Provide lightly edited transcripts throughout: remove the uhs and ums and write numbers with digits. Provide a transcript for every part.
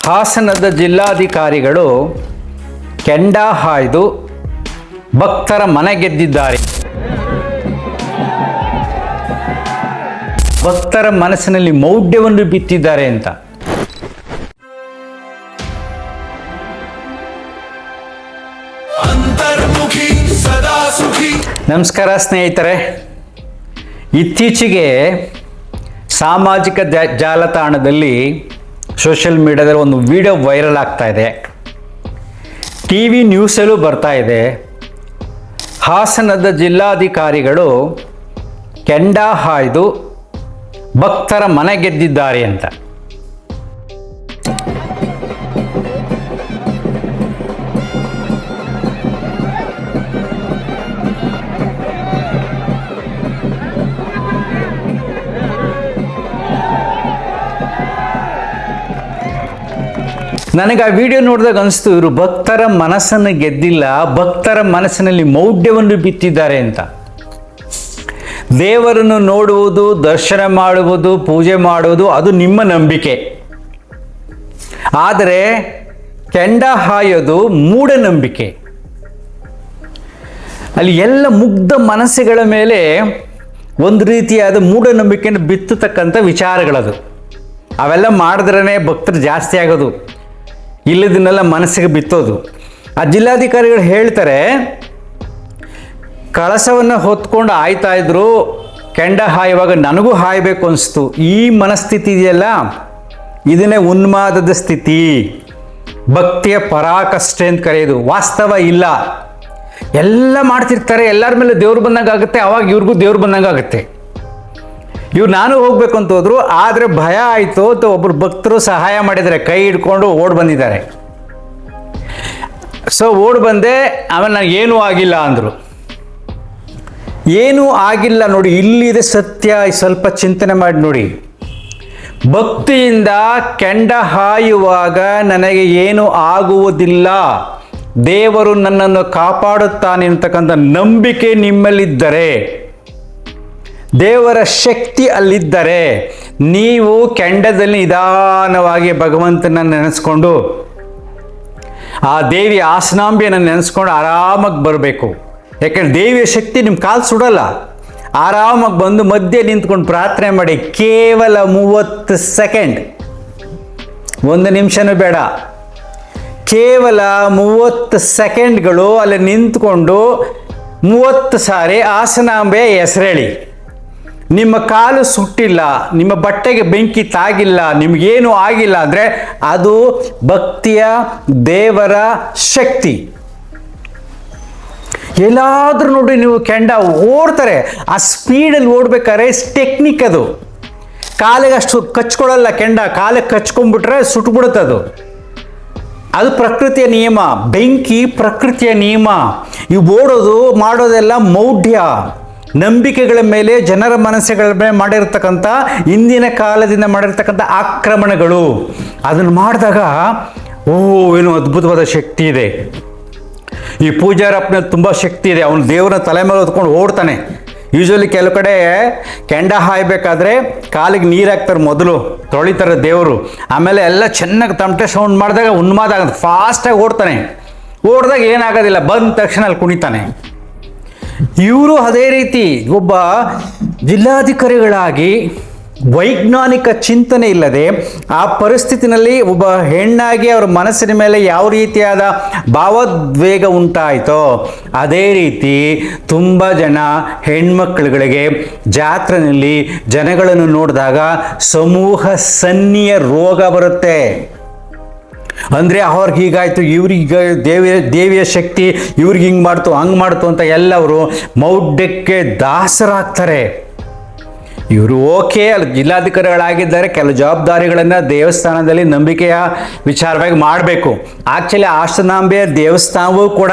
ಹಾಸನದ ಜಿಲ್ಲಾಧಿಕಾರಿಗಳು ಕೆಂಡ ಹಾಯ್ದು ಭಕ್ತರ ಮನೆ ಗೆದ್ದಿದ್ದಾರೆ. ಭಕ್ತರ ಮನಸ್ಸಿನಲ್ಲಿ ಮೌಢ್ಯವನ್ನು ಬಿತ್ತಿದ್ದಾರೆ ಅಂತ. ನಮಸ್ಕಾರ ಸ್ನೇಹಿತರೆ. ಇತ್ತೀಚೆಗೆ ಸಾಮಾಜಿಕ ಜಾಲತಾಣದಲ್ಲಿ ಸೋಷಿಯಲ್ ಮೀಡಿಯಾದಲ್ಲಿ ಒಂದು ವಿಡಿಯೋ ವೈರಲ್ ಆಗ್ತಾ ಇದೆ. ಟಿ ವಿ ನ್ಯೂಸಲ್ಲೂ ಬರ್ತಾ ಇದೆ. ಹಾಸನದ ಜಿಲ್ಲಾಧಿಕಾರಿಗಳು ಕೆಂಡ ಹಾಯ್ದು ಭಕ್ತರ ಮನೆ ಗೆದ್ದಿದ್ದಾರೆ ಅಂತ. ನನಗೆ ಆ ವಿಡಿಯೋ ನೋಡಿದಾಗ ಅನಿಸ್ತು, ಇವರು ಭಕ್ತರ ಮನಸ್ಸನ್ನು ಗೆದ್ದಿಲ್ಲ, ಭಕ್ತರ ಮನಸ್ಸಿನಲ್ಲಿ ಮೌಢ್ಯವನ್ನು ಬಿತ್ತಿದ್ದಾರೆ ಅಂತ. ದೇವರನ್ನು ನೋಡುವುದು, ದರ್ಶನ ಮಾಡುವುದು, ಪೂಜೆ ಮಾಡುವುದು ಅದು ನಿಮ್ಮ ನಂಬಿಕೆ. ಆದರೆ ಕೆಂಡ ಹಾಯೋದು ಮೂಢನಂಬಿಕೆ. ಅಲ್ಲಿ ಎಲ್ಲ ಮುಗ್ಧ ಮನಸ್ಸುಗಳ ಮೇಲೆ ಒಂದು ರೀತಿಯಾದ ಮೂಢನಂಬಿಕೆಯನ್ನು ಬಿತ್ತತಕ್ಕಂಥ ವಿಚಾರಗಳದು. ಅವೆಲ್ಲ ಮಾಡಿದ್ರೇ ಭಕ್ತರು ಜಾಸ್ತಿ ಆಗೋದು, ಇಲ್ಲದನ್ನೆಲ್ಲ ಮನಸ್ಸಿಗೆ ಬಿತ್ತೋದು. ಆ ಜಿಲ್ಲಾಧಿಕಾರಿಗಳು ಹೇಳ್ತಾರೆ, ಕಳಸವನ್ನು ಹೊತ್ಕೊಂಡು ಆಯ್ತಾ ಇದ್ರು, ಕೆಂಡ ಹಾಯುವಾಗ ನನಗೂ ಹಾಯಬೇಕು ಅನಿಸ್ತು. ಈ ಮನಸ್ಥಿತಿ ಇದೆಯಲ್ಲ, ಇದನ್ನೇ ಉನ್ಮಾದದ ಸ್ಥಿತಿ, ಭಕ್ತಿಯ ಪರಾಕಷ್ಟೆ ಅಂತ ಕರೆಯೋದು. ವಾಸ್ತವ ಇಲ್ಲ. ಎಲ್ಲ ಮಾಡ್ತಿರ್ತಾರೆ, ಎಲ್ಲರ ಮೇಲೆ ದೇವ್ರು ಬಂದಂಗೆ ಆಗುತ್ತೆ, ಅವಾಗ ಇವ್ರಿಗೂ ದೇವ್ರು ಬಂದಂಗೆ ಆಗುತ್ತೆ. ಇವ್ರು ನಾನು ಹೋಗ್ಬೇಕು ಅಂತ ಹೋದ್ರು, ಆದರೆ ಭಯ ಆಯಿತು ಅಂತ ಒಬ್ಬರು ಭಕ್ತರು ಸಹಾಯ ಮಾಡಿದ್ದಾರೆ, ಕೈ ಹಿಡ್ಕೊಂಡು ಓಡ್ ಬಂದಿದ್ದಾರೆ. ಓಡ್ ಬಂದೆ, ಆಮೇಲೆ ನನಗೆ ಏನೂ ಆಗಿಲ್ಲ ಅಂದರು. ಏನೂ ಆಗಿಲ್ಲ ನೋಡಿ, ಇಲ್ಲಿದೆ ಸತ್ಯ. ಸ್ವಲ್ಪ ಚಿಂತನೆ ಮಾಡಿ ನೋಡಿ. ಭಕ್ತಿಯಿಂದ ಕೆಂಡ ಹಾಯುವಾಗ ನನಗೆ ಏನೂ ಆಗುವುದಿಲ್ಲ, ದೇವರು ನನ್ನನ್ನು ಕಾಪಾಡುತ್ತಾನೆ ಅಂತಕ್ಕಂಥ ನಂಬಿಕೆ ನಿಮ್ಮಲ್ಲಿದ್ದರೆ, ದೇವರ ಶಕ್ತಿ ಅಲ್ಲಿದ್ದರೆ, ನೀವು ಕೆಂಡದಲ್ಲಿ ನಿಧಾನವಾಗಿ ಭಗವಂತನ ನೆನೆಸ್ಕೊಂಡು, ಆ ದೇವಿ ಆಸನಾಂಬಿಯನ್ನು ನೆನೆಸ್ಕೊಂಡು ಆರಾಮಾಗಿ ಬರಬೇಕು. ಯಾಕೆಂದ್ರೆ ದೇವಿಯ ಶಕ್ತಿ ನಿಮ್ಮ ಕಾಲು ಸುಡಲ್ಲ. ಆರಾಮಾಗಿ ಬಂದು ಮಧ್ಯೆ ನಿಂತ್ಕೊಂಡು ಪ್ರಾರ್ಥನೆ ಮಾಡಿ. ಕೇವಲ 30 ಸೆಕೆಂಡ್, 1 ನಿಮಿಷನೂ ಬೇಡ, ಕೇವಲ 30 ಸೆಕೆಂಡ್ಗಳು ಅಲ್ಲಿ ನಿಂತ್ಕೊಂಡು 30 ಸಾರಿ ಆಸನಾಂಬೆಯ ಹೆಸರೇಳಿ. ನಿಮ್ಮ ಕಾಲು ಸುಟ್ಟಿಲ್ಲ, ನಿಮ್ಮ ಬಟ್ಟೆಗೆ ಬೆಂಕಿ ತಾಗಿಲ್ಲ, ನಿಮಗೇನು ಆಗಿಲ್ಲ ಅಂದರೆ ಅದು ಭಕ್ತಿಯ ದೇವರ ಶಕ್ತಿ. ಎಲ್ಲಾದರೂ ನೋಡಿ, ನೀವು ಕೆಂಡ ಓಡ್ತಾರೆ, ಆ ಸ್ಪೀಡಲ್ಲಿ ಓಡ್ಬೇಕಾದ್ರೆ ಟೆಕ್ನಿಕ್ ಅದು. ಕಾಲಿಗೆ ಅಷ್ಟು ಕಚ್ಕೊಳ್ಳಲ್ಲ ಕೆಂಡ, ಕಾಲಿಗೆ ಕಚ್ಕೊಂಡ್ಬಿಟ್ರೆ ಸುಟ್ಬಿಡುತ್ತದು. ಅದು ಪ್ರಕೃತಿಯ ನಿಯಮ. ಬೆಂಕಿ ಪ್ರಕೃತಿಯ ನಿಯಮ. ಇವು ಓಡೋದು ಮಾಡೋದೆಲ್ಲ ಮೌಢ್ಯ, ನಂಬಿಕೆಗಳ ಮೇಲೆ, ಜನರ ಮನಸ್ಸುಗಳ ಮೇಲೆ ಮಾಡಿರ್ತಕ್ಕಂಥ, ಇಂದಿನ ಕಾಲದಿಂದ ಮಾಡಿರ್ತಕ್ಕಂಥ ಆಕ್ರಮಣಗಳು. ಅದನ್ನು ಮಾಡಿದಾಗ ಏನೋ ಅದ್ಭುತವಾದ ಶಕ್ತಿ ಇದೆ. ಈ ಪೂಜಾರಪ್ಪನಲ್ಲಿ ತುಂಬ ಶಕ್ತಿ ಇದೆ, ಅವನು ದೇವರ ತಲೆ ಮೇಲೆ ಹೊತ್ಕೊಂಡು ಓಡ್ತಾನೆ. ಯೂಶ್ವಲಿ ಕೆಲವು ಕಡೆ ಕೆಂಡ ಹಾಯಬೇಕಾದ್ರೆ ಕಾಲಿಗೆ ನೀರು ಹಾಕ್ತಾರೆ, ಮೊದಲು ತೊಳಿತಾರೆ ದೇವರು, ಆಮೇಲೆ ಎಲ್ಲ ಚೆನ್ನಾಗಿ ತಮಟೆ ಸೌಂಡ್ ಮಾಡಿದಾಗ ಉನ್ಮಾದ ಆಗುತ್ತೆ, ಫಾಸ್ಟಾಗಿ ಓಡ್ತಾನೆ. ಓಡಿದಾಗ ಏನಾಗೋದಿಲ್ಲ, ಬಂದ ತಕ್ಷಣ ಅಲ್ಲಿ ಕುಣಿತಾನೆ. ಇವರು ಅದೇ ರೀತಿ ಒಬ್ಬ ಜಿಲ್ಲಾಧಿಕಾರಿಗಳಾಗಿ ವೈಜ್ಞಾನಿಕ ಚಿಂತನೆ ಇಲ್ಲದೆ, ಆ ಪರಿಸ್ಥಿತಿನಲ್ಲಿ ಒಬ್ಬ ಹೆಣ್ಣಾಗಿ ಅವರ ಮನಸ್ಸಿನ ಮೇಲೆ ಯಾವ ರೀತಿಯಾದ ಭಾವೋದ್ವೇಗ ಉಂಟಾಯಿತೋ ಅದೇ ರೀತಿ ತುಂಬ ಜನ ಹೆಣ್ಮಕ್ಳುಗಳಿಗೆ ಜಾತ್ರೆಯಲ್ಲಿ ಜನಗಳನ್ನು ನೋಡಿದಾಗ ಸಮೂಹ ಸನ್ನಿಯ ರೋಗ ಬರುತ್ತೆ. ಅಂದರೆ ಅವ್ರಿಗೆ ಹೀಗಾಯಿತು, ಇವ್ರಿಗೆ ದೇವಿಯ ಶಕ್ತಿ ಇವ್ರಿಗೆ ಹಿಂಗೆ ಮಾಡ್ತು, ಹಂಗೆ ಮಾಡ್ತು ಅಂತ ಎಲ್ಲವರು ಮೌಢ್ಯಕ್ಕೆ ದಾಸರಾಗ್ತಾರೆ. ಇವರು ಅಲ್ಲಿ ಜಿಲ್ಲಾಧಿಕಾರಿಗಳಾಗಿದ್ದಾರೆ, ಕೆಲವು ಜವಾಬ್ದಾರಿಗಳನ್ನು ದೇವಸ್ಥಾನದಲ್ಲಿ ನಂಬಿಕೆಯ ವಿಚಾರವಾಗಿ ಮಾಡಬೇಕು. ಆ್ಯಕ್ಚುಲಿ ಆಸನಾಂಬೆಯ ದೇವಸ್ಥಾನವೂ ಕೂಡ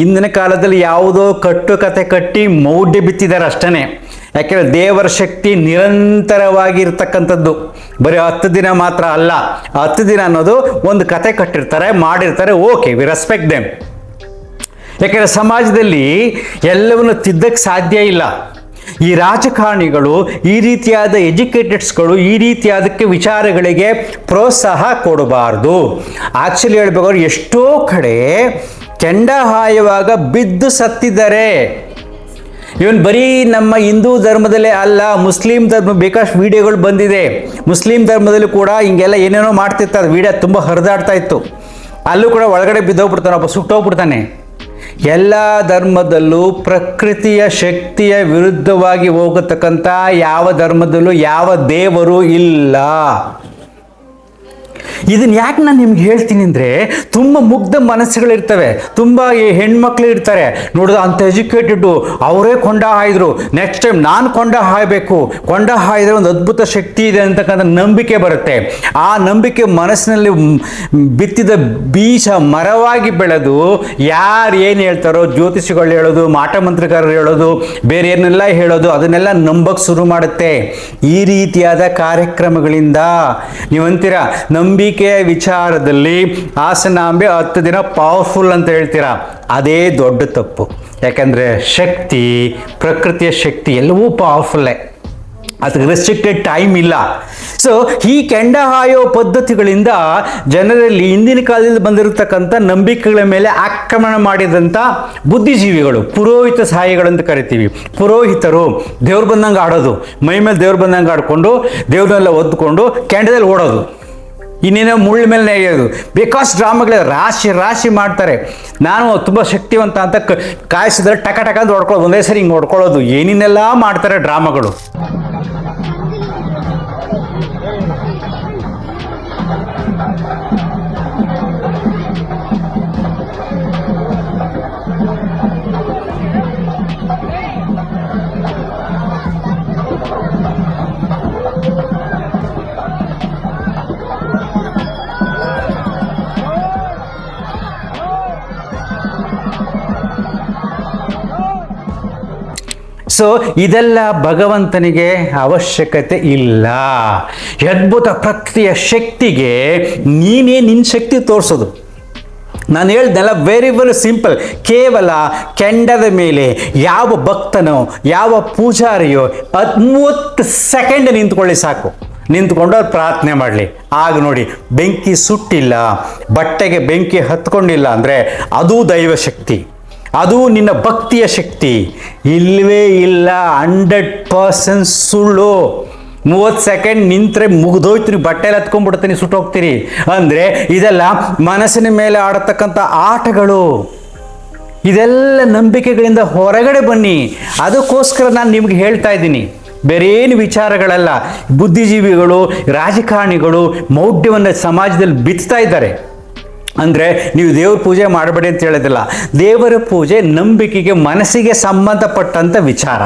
ಇಂದಿನ ಕಾಲದಲ್ಲಿ ಯಾವುದೋ ಕಟ್ಟುಕತೆ ಕಟ್ಟಿ ಮೌಢ್ಯ ಬಿತ್ತಿದ್ದಾರೆ ಅಷ್ಟೇ. ಯಾಕೆಂದರೆ ದೇವರ ಶಕ್ತಿ ನಿರಂತರವಾಗಿರ್ತಕ್ಕಂಥದ್ದು, ಬರೀ 10 ದಿನ ಮಾತ್ರ ಅಲ್ಲ. 10 ದಿನ ಅನ್ನೋದು ಒಂದು ಕತೆ ಕಟ್ಟಿರ್ತಾರೆ, ಮಾಡಿರ್ತಾರೆ, ಓಕೆ, ವಿ ರೆಸ್ಪೆಕ್ಟ್ ದೆಮ್. ಯಾಕೆಂದರೆ ಸಮಾಜದಲ್ಲಿ ಎಲ್ಲವನ್ನು ತಿದ್ದಕ್ಕೆ ಸಾಧ್ಯ ಇಲ್ಲ. ಈ ರಾಜಕಾರಣಿಗಳು, ಈ ರೀತಿಯಾದ ಎಜುಕೇಟೆಡ್ಸ್ಗಳು ಈ ರೀತಿಯಾದಕ್ಕೆ ವಿಚಾರಗಳಿಗೆ ಪ್ರೋತ್ಸಾಹ ಕೊಡಬಾರ್ದು. ಆ್ಯಕ್ಚುಲಿ ಹೇಳ್ಬೇಕಾದ್ರೆ ಎಷ್ಟೋ ಕಡೆ ಕೆಂಡ ಹಾಯುವಾಗ ಬಿದ್ದು ಸತ್ತಿದ್ದಾರೆ. ಇವನ್ ಬರೀ ನಮ್ಮ ಹಿಂದೂ ಧರ್ಮದಲ್ಲೇ ಅಲ್ಲ, ಮುಸ್ಲಿಂ ಧರ್ಮ ಬೇಕಾಷ್ಟು ವಿಡಿಯೋಗಳು ಬಂದಿದೆ. ಮುಸ್ಲಿಂ ಧರ್ಮದಲ್ಲೂ ಕೂಡ ಹಿಂಗೆಲ್ಲ ಏನೇನೋ ಮಾಡ್ತಿರ್ತಾರೆ, ವಿಡಿಯೋ ತುಂಬ ಹರಿದಾಡ್ತಾ ಇತ್ತು. ಅಲ್ಲೂ ಕೂಡ ಒಳಗಡೆ ಬಿದ್ದೋಗ್ಬಿಡ್ತಾನೆ, ಒಬ್ಬ ಸುಟ್ಟೋಗ್ಬಿಡ್ತಾನೆ. ಎಲ್ಲ ಧರ್ಮದಲ್ಲೂ ಪ್ರಕೃತಿಯ ಶಕ್ತಿಯ ವಿರುದ್ಧವಾಗಿ ಹೋಗತಕ್ಕಂಥ ಯಾವ ಧರ್ಮದಲ್ಲೂ ಯಾವ ದೇವರು ಇಲ್ಲ. ಇದನ್ನು ಯಾಕೆ ನಾನು ನಿಮ್ಗೆ ಹೇಳ್ತೀನಿ ಅಂದರೆ, ತುಂಬ ಮುಗ್ಧ ಮನಸ್ಸುಗಳಿರ್ತವೆ, ತುಂಬ ಹೆಣ್ಮಕ್ಳು ಇರ್ತಾರೆ. ನೋಡಿದ ಅಂಥ ಎಜುಕೇಟೆಡ್ಡು ಅವರೇ ಕೊಂಡ ಹಾಯ್ದರು, ನೆಕ್ಸ್ಟ್ ಟೈಮ್ ನಾನು ಕೊಂಡ ಹಾಯಬೇಕು, ಕೊಂಡ ಹಾಯಿದ್ರೆ ಒಂದು ಅದ್ಭುತ ಶಕ್ತಿ ಇದೆ ಅಂತಕ್ಕಂಥ ನಂಬಿಕೆ ಬರುತ್ತೆ. ಆ ನಂಬಿಕೆ ಮನಸ್ಸಿನಲ್ಲಿ ಬಿತ್ತಿದ ಬೀಜ ಮರವಾಗಿ ಬೆಳೆದು ಯಾರು ಏನು ಹೇಳ್ತಾರೋ, ಜ್ಯೋತಿಷಿಗಳು ಹೇಳೋದು, ಮಾಟಮಂತ್ರಗಾರರು ಹೇಳೋದು, ಬೇರೆ ಏನೆಲ್ಲ ಹೇಳೋದು, ಅದನ್ನೆಲ್ಲ ನಂಬಕ್ಕೆ ಶುರು ಮಾಡುತ್ತೆ. ಈ ರೀತಿಯಾದ ಕಾರ್ಯಕ್ರಮಗಳಿಂದ ನೀವಂತೀರಾ ನಂಬಿಕೆಯ ವಿಚಾರದಲ್ಲಿ ಹಾಸನಾಂಬೆ 10 ದಿನ ಪವರ್ಫುಲ್ ಅಂತ ಹೇಳ್ತೀರಾ, ಅದೇ ದೊಡ್ಡ ತಪ್ಪು. ಯಾಕಂದರೆ ಶಕ್ತಿ, ಪ್ರಕೃತಿಯ ಶಕ್ತಿ ಎಲ್ಲವೂ ಪವರ್ಫುಲ್ಲೇ, ಅದಕ್ಕೆ ರೆಸ್ಟ್ರಿಕ್ಟೆಡ್ ಟೈಮ್ ಇಲ್ಲ. ಸೊ ಈ ಕೆಂಡ ಹಾಯೋ ಪದ್ಧತಿಗಳಿಂದ ಜನರಲ್ಲಿ ಹಿಂದಿನ ಕಾಲದಲ್ಲಿ ಬಂದಿರತಕ್ಕಂಥ ನಂಬಿಕೆಗಳ ಮೇಲೆ ಆಕ್ರಮಣ ಮಾಡಿದಂಥ ಬುದ್ಧಿಜೀವಿಗಳು, ಪುರೋಹಿತ ಸಾಯಿಗಳಂತ ಕರಿತೀವಿ. ಪುರೋಹಿತರು ದೇವ್ರು ಬಂದಂಗೆ ಆಡೋದು, ಮೈ ಮೇಲೆ ದೇವ್ರು ಬಂದಂಗೆ ಆಡಿಕೊಂಡು ದೇವ್ರನ್ನೆಲ್ಲ ಒದ್ದುಕೊಂಡು ಕೆಂಡದಲ್ಲಿ ಓಡೋದು, ಇನ್ನೇನೋ ಮುಳ್ಳ ಮೇಲೆ ನೆಗೆಯೋದು, ಬೇಕಾಷ್ಟು ಡ್ರಾಮಾಗಳ ರಾಶಿ ಮಾಡ್ತಾರೆ. ನಾನು ತುಂಬ ಶಕ್ತಿವಂತ ಅಂತ ಕಾಯಿಸಿದ್ರೆ ಟಕ ಅಂತ ಹೊಡ್ಕೊಳ್ಳೋದು, ಒಂದೇ ಸರಿ ಹಿಂಗೆ ಹೊಡ್ಕೊಳ್ಳೋದು, ಏನೇನೆಲ್ಲ ಮಾಡ್ತಾರೆ ಡ್ರಾಮಾಗಳು. ಸೊ ಇದೆಲ್ಲ ಭಗವಂತನಿಗೆ ಅವಶ್ಯಕತೆ ಇಲ್ಲ. ಅದ್ಭುತ ಪ್ರಕೃತಿಯ ಶಕ್ತಿಗೆ ನೀನೇ ನಿನ್ನ ಶಕ್ತಿ ತೋರಿಸೋದು. ನಾನು ಹೇಳ್ದೆಲ್ಲ ವೆರಿ ಸಿಂಪಲ್. ಕೇವಲ ಕೆಂಡದ ಮೇಲೆ ಯಾವ ಭಕ್ತನೋ ಯಾವ ಪೂಜಾರಿಯೋ 30 ಸೆಕೆಂಡ್ ನಿಂತ್ಕೊಳ್ಳಿ ಸಾಕು. ನಿಂತ್ಕೊಂಡು ಅವ್ರು ಪ್ರಾರ್ಥನೆ ಮಾಡಲಿ. ಆಗ ನೋಡಿ, ಬೆಂಕಿ ಸುಟ್ಟಿಲ್ಲ, ಬಟ್ಟೆಗೆ ಬೆಂಕಿ ಹತ್ಕೊಂಡಿಲ್ಲ ಅಂದರೆ ಅದು ದೈವಶಕ್ತಿ, ಅದು ನಿನ್ನ ಭಕ್ತಿಯ ಶಕ್ತಿ. ಇಲ್ಲವೇ ಇಲ್ಲ, 100% ಸುಳ್ಳು. 30 ಸೆಕೆಂಡ್ ನಿಂತರೆ ಮುಗಿದೋಯ್ತು, ಬಟ್ಟೆ ಎಲ್ಲ ಹತ್ಕೊಂಡ್ಬಿಡ್ತೀನಿ, ಸುಟ್ಟೋಗ್ತೀರಿ. ಅಂದರೆ ಇದೆಲ್ಲ ಮನಸ್ಸಿನ ಮೇಲೆ ಆಡತಕ್ಕಂಥ ಆಟಗಳು. ಇದೆಲ್ಲ ನಂಬಿಕೆಗಳಿಂದ ಹೊರಗಡೆ ಬನ್ನಿ. ಅದಕ್ಕೋಸ್ಕರ ನಾನು ನಿಮ್ಗೆ ಹೇಳ್ತಾ ಇದ್ದೀನಿ, ಬೇರೇನು ವಿಚಾರಗಳಲ್ಲ. ಬುದ್ಧಿಜೀವಿಗಳು, ರಾಜಕಾರಣಿಗಳು ಮೌಢ್ಯವನ್ನು ಸಮಾಜದಲ್ಲಿ ಬಿತ್ತಾ ಇದ್ದಾರೆ. ಅಂದರೆ ನೀವು ದೇವ್ರ ಪೂಜೆ ಮಾಡಬೇಡಿ ಅಂತ ಹೇಳೋದಿಲ್ಲ. ದೇವರ ಪೂಜೆ ನಂಬಿಕೆಗೆ, ಮನಸ್ಸಿಗೆ ಸಂಬಂಧಪಟ್ಟಂಥ ವಿಚಾರ.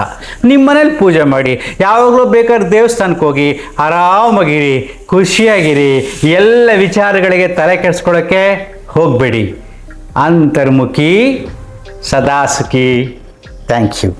ನಿಮ್ಮ ಮನೇಲಿ ಪೂಜೆ ಮಾಡಿ, ಯಾವಾಗಲೂ ಬೇಕಾದ್ರೆ ದೇವಸ್ಥಾನಕ್ಕೆ ಹೋಗಿ ಆರಾಮಾಗಿರಿ, ಖುಷಿಯಾಗಿರಿ. ಎಲ್ಲ ವಿಚಾರಗಳಿಗೆ ತಲೆ ಕೆಡಿಸ್ಕೊಳ್ಳೋಕ್ಕೆ ಹೋಗಬೇಡಿ. ಅಂತರ್ಮುಖಿ, ಸದಾ ಸುಖಿ. Thank you.